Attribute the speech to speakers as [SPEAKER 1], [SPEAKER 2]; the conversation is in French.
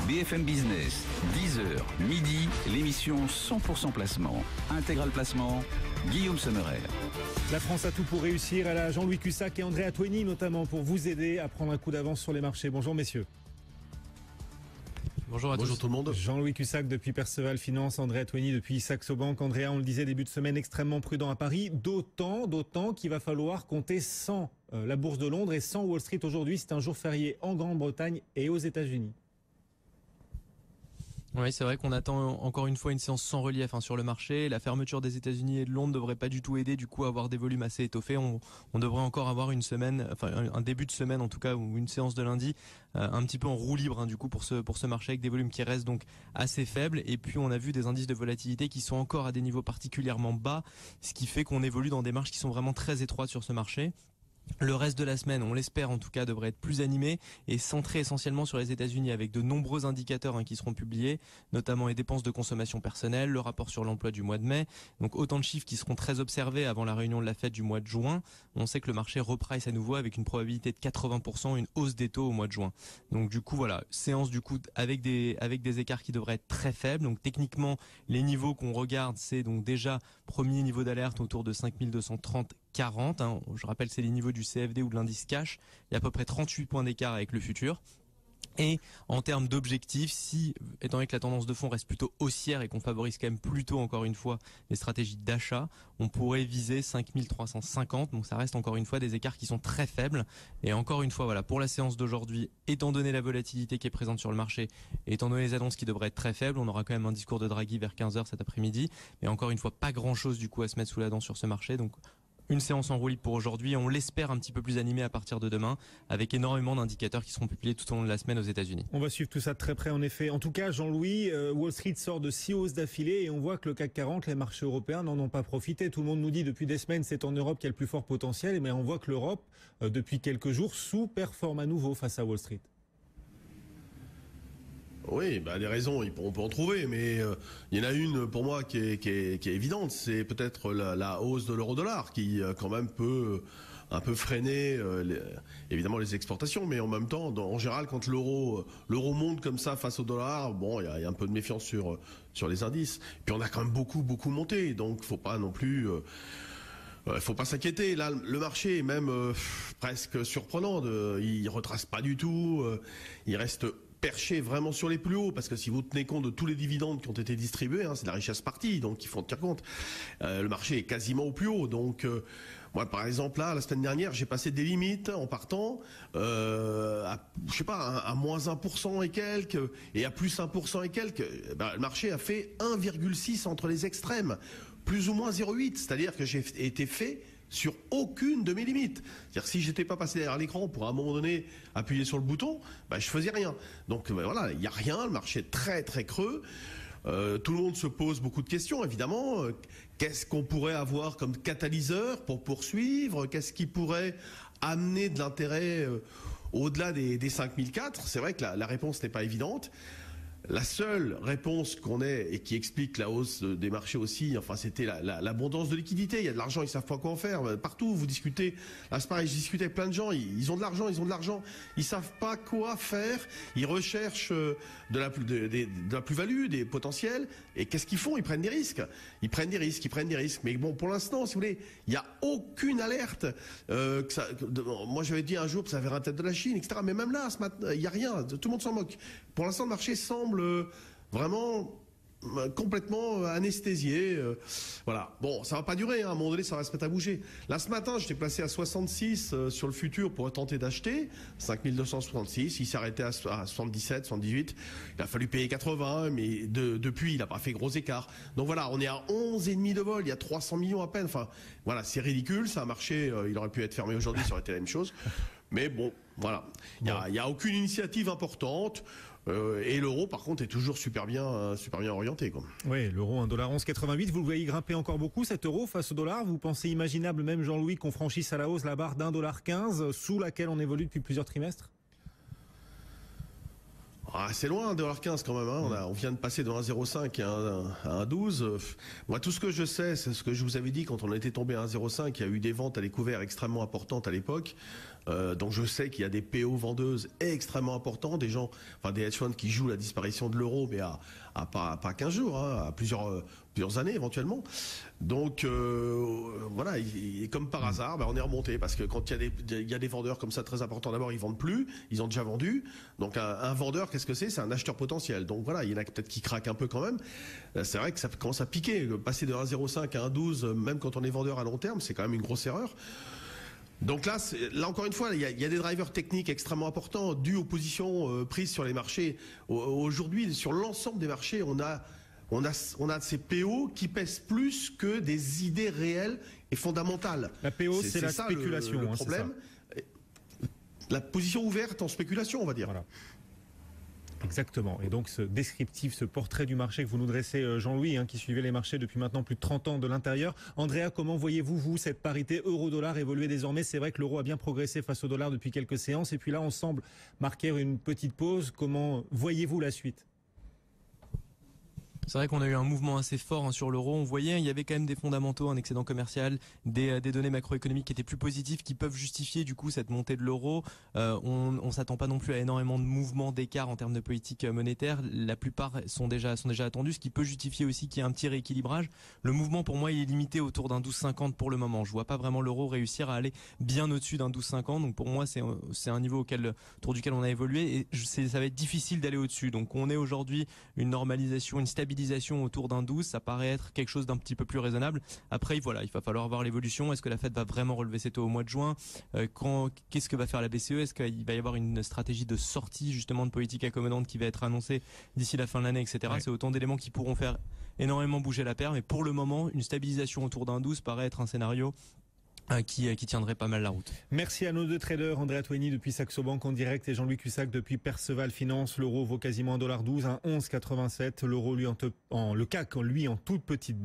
[SPEAKER 1] BFM Business, 10h, midi, l'émission 100% placement. Intégral placement, Guillaume Sommerer.
[SPEAKER 2] La France a tout pour réussir. Elle a Jean-Louis Cussac et André Atoueni notamment pour vous aider à prendre un coup d'avance sur les marchés. Bonjour messieurs.
[SPEAKER 3] Bonjour à tous.
[SPEAKER 4] Bonjour tout le monde.
[SPEAKER 2] Jean-Louis Cussac depuis Perceval Finance, André Atoueni depuis Saxo Bank. Andrea, on le disait, début de semaine extrêmement prudent à Paris. D'autant qu'il va falloir compter sans la Bourse de Londres et sans Wall Street aujourd'hui. C'est un jour férié en Grande-Bretagne et aux États-Unis.
[SPEAKER 3] Oui, c'est vrai qu'on attend encore une fois une séance sans relief sur le marché. La fermeture des États-Unis et de Londres ne devrait pas du tout aider du coup à avoir des volumes assez étoffés. On devrait encore avoir une semaine, un début de semaine en tout cas, ou une séance de lundi un petit peu en roue libre du coup pour ce marché avec des volumes qui restent donc assez faibles. Et puis on a vu des indices de volatilité qui sont encore à des niveaux particulièrement bas, ce qui fait qu'on évolue dans des marges qui sont vraiment très étroites sur ce marché. Le reste de la semaine, on l'espère en tout cas, devrait être plus animé et centré essentiellement sur les États-Unis avec de nombreux indicateurs qui seront publiés, notamment les dépenses de consommation personnelle, le rapport sur l'emploi du mois de mai. Donc autant de chiffres qui seront très observés avant la réunion de la Fed du mois de juin. On sait que le marché reprice à nouveau avec une probabilité de 80%, une hausse des taux au mois de juin. Donc du coup voilà, séance du coup avec des écarts qui devraient être très faibles. Donc techniquement, les niveaux qu'on regarde, c'est donc déjà premier niveau d'alerte autour de 5230 40, je rappelle c'est les niveaux du CFD ou de l'indice cash, il y a à peu près 38 points d'écart avec le futur. Et en termes d'objectifs, si, étant donné que la tendance de fond reste plutôt haussière et qu'on favorise quand même plutôt, encore une fois, les stratégies d'achat, on pourrait viser 5350. Donc ça reste encore une fois des écarts qui sont très faibles. Et encore une fois, voilà, pour la séance d'aujourd'hui, étant donné la volatilité qui est présente sur le marché, étant donné les annonces qui devraient être très faibles, on aura quand même un discours de Draghi vers 15h cet après-midi. Mais encore une fois, pas grand chose du coup à se mettre sous la dent sur ce marché. Donc une séance en roue libre pour aujourd'hui, on l'espère un petit peu plus animée à partir de demain, avec énormément d'indicateurs qui seront publiés tout au long de la semaine aux États-Unis.
[SPEAKER 2] On va suivre tout ça de très près en effet. En tout cas, Jean-Louis, Wall Street sort de 6 hausses d'affilée et on voit que le CAC 40, les marchés européens n'en ont pas profité. Tout le monde nous dit depuis des semaines c'est en Europe qu'il y a le plus fort potentiel, mais on voit que l'Europe, depuis quelques jours, sous-performe à nouveau face à Wall Street.
[SPEAKER 4] Oui, des raisons, on peut en trouver, mais il y en a une pour moi qui est évidente, c'est peut-être la hausse de l'euro-dollar qui quand même peut un peu freiner évidemment les exportations, mais en même temps, en général, quand l'euro monte comme ça face au dollar, bon, il y a un peu de méfiance sur les indices. Puis on a quand même beaucoup monté, donc faut pas non plus faut pas s'inquiéter. Là, le marché est même presque surprenant. Il retrace pas du tout. Il reste perché vraiment sur les plus hauts, parce que si vous tenez compte de tous les dividendes qui ont été distribués, c'est de la richesse partie, donc il faut en tenir compte. Le marché est quasiment au plus haut, donc moi par exemple là, la semaine dernière, j'ai passé des limites en partant à moins 1% et quelques, et à plus 1% et quelques. Le marché a fait 1,6 entre les extrêmes, plus ou moins 0,8, c'est-à-dire que j'ai été fait sur aucune de mes limites. C'est-à-dire si j'étais pas passé derrière l'écran pour à un moment donné appuyer sur le bouton, je faisais rien. Donc voilà, il y a rien, le marché est très très creux. Tout le monde se pose beaucoup de questions, évidemment. Qu'est-ce qu'on pourrait avoir comme catalyseur pour poursuivre? Qu'est-ce qui pourrait amener de l'intérêt au-delà des 5004? C'est vrai que la réponse n'est pas évidente. La seule réponse qu'on ait et qui explique la hausse des marchés aussi, c'était l'abondance de liquidités. Il y a de l'argent, ils savent pas quoi en faire. Partout, vous discutez. Là, c'est pareil, je discutais avec plein de gens. Ils ont de l'argent, Ils savent pas quoi faire. Ils recherchent de la plus-value, des potentiels. Et qu'est-ce qu'ils font? Ils prennent des risques. Mais bon, pour l'instant, si vous voulez, il y a aucune alerte. Moi, j'avais dit un jour que ça avait la tête de la Chine, etc. Mais même là, ce matin, il y a rien. Tout le monde s'en moque. Pour l'instant, le marché semble vraiment complètement anesthésié. Voilà. Bon, ça va pas durer. À un moment donné, ça va se mettre à bouger. Là, ce matin, j'étais placé à 66 sur le futur pour tenter d'acheter. 5266. Il s'est arrêté à 77, 78. Il a fallu payer 80, mais depuis, il a pas fait gros écart. Donc voilà, on est à 11,5 de vol. Il y a 300 millions à peine. Enfin, voilà, c'est ridicule. Ça a marché. Il aurait pu être fermé aujourd'hui. Ça aurait été la même chose. Mais bon, voilà. Il y a aucune initiative importante. Et l'euro, par contre, est toujours super bien orienté, quoi.
[SPEAKER 2] Oui, l'euro 1,1188. Vous le voyez grimper encore beaucoup, cet euro face au dollar. Vous pensez imaginable, même Jean-Louis, qu'on franchisse à la hausse la barre d'1,15 sous laquelle on évolue depuis plusieurs trimestres?
[SPEAKER 4] C'est loin, 1,15 quand même. On vient de passer de 1,05 à 1,12. Moi, tout ce que je sais, c'est ce que je vous avais dit quand on était tombé à 1,05. Il y a eu des ventes à découvert extrêmement importantes à l'époque. Donc je sais qu'il y a des PO vendeuses extrêmement importants, des gens, enfin des hedge funds qui jouent la disparition de l'euro, mais à pas 15 jours, hein, à plusieurs années éventuellement. Donc voilà, et comme par hasard, on est remonté parce que quand il y a des vendeurs comme ça très importants, d'abord ils vendent plus, ils ont déjà vendu. Donc un vendeur, qu'est-ce que c'est? C'est un acheteur potentiel. Donc voilà, il y en a peut-être qui craquent un peu quand même. C'est vrai que ça commence à piquer. Passer de 1,05 à 1,12, même quand on est vendeur à long terme, c'est quand même une grosse erreur. Donc là encore une fois, il y a des drivers techniques extrêmement importants dus aux positions prises sur les marchés. Aujourd'hui, sur l'ensemble des marchés, on a ces PO qui pèsent plus que des idées réelles et fondamentales.
[SPEAKER 2] La PO, c'est la spéculation.
[SPEAKER 4] Le problème, la position ouverte en spéculation, on va dire.
[SPEAKER 2] Voilà. Exactement. Et donc ce descriptif, ce portrait du marché que vous nous dressez, Jean-Louis, qui suivait les marchés depuis maintenant plus de 30 ans de l'intérieur. Andrea, comment voyez-vous, vous, cette parité euro-dollar évoluer désormais? C'est vrai que l'euro a bien progressé face au dollar depuis quelques séances. Et puis là, on semble marquer une petite pause. Comment voyez-vous la suite?
[SPEAKER 3] C'est vrai qu'on a eu un mouvement assez fort sur l'euro. On voyait, il y avait quand même des fondamentaux, un excédent commercial, des données macroéconomiques qui étaient plus positives, qui peuvent justifier du coup cette montée de l'euro. On s'attend pas non plus à énormément de mouvements d'écart en termes de politique monétaire. La plupart sont déjà attendus, ce qui peut justifier aussi qu'il y ait un petit rééquilibrage. Le mouvement pour moi il est limité autour d'un 12,50 pour le moment. Je vois pas vraiment l'euro réussir à aller bien au-dessus d'un 12,50. Donc pour moi c'est un niveau autour duquel on a évolué et ça va être difficile d'aller au-dessus. Donc on est aujourd'hui une normalisation, une stabilisation autour d'un 12, ça paraît être quelque chose d'un petit peu plus raisonnable. Après, voilà, il va falloir voir l'évolution. Est-ce que la Fed va vraiment relever ses taux au mois de juin? Qu'est-ce que va faire la BCE? Est-ce qu'il va y avoir une stratégie de sortie justement de politique accommodante qui va être annoncée d'ici la fin de l'année, etc. Ouais. C'est autant d'éléments qui pourront faire énormément bouger la paire. Mais pour le moment, une stabilisation autour d'un 12 paraît être un scénario qui tiendrait pas mal la route.
[SPEAKER 2] Merci à nos deux traders, Andrea Twaini depuis Saxo Bank en direct et Jean-Louis Cussac depuis Perceval Finance. L'euro vaut quasiment $1,12, 11,87. L'euro, lui, le CAC, lui, en toute petite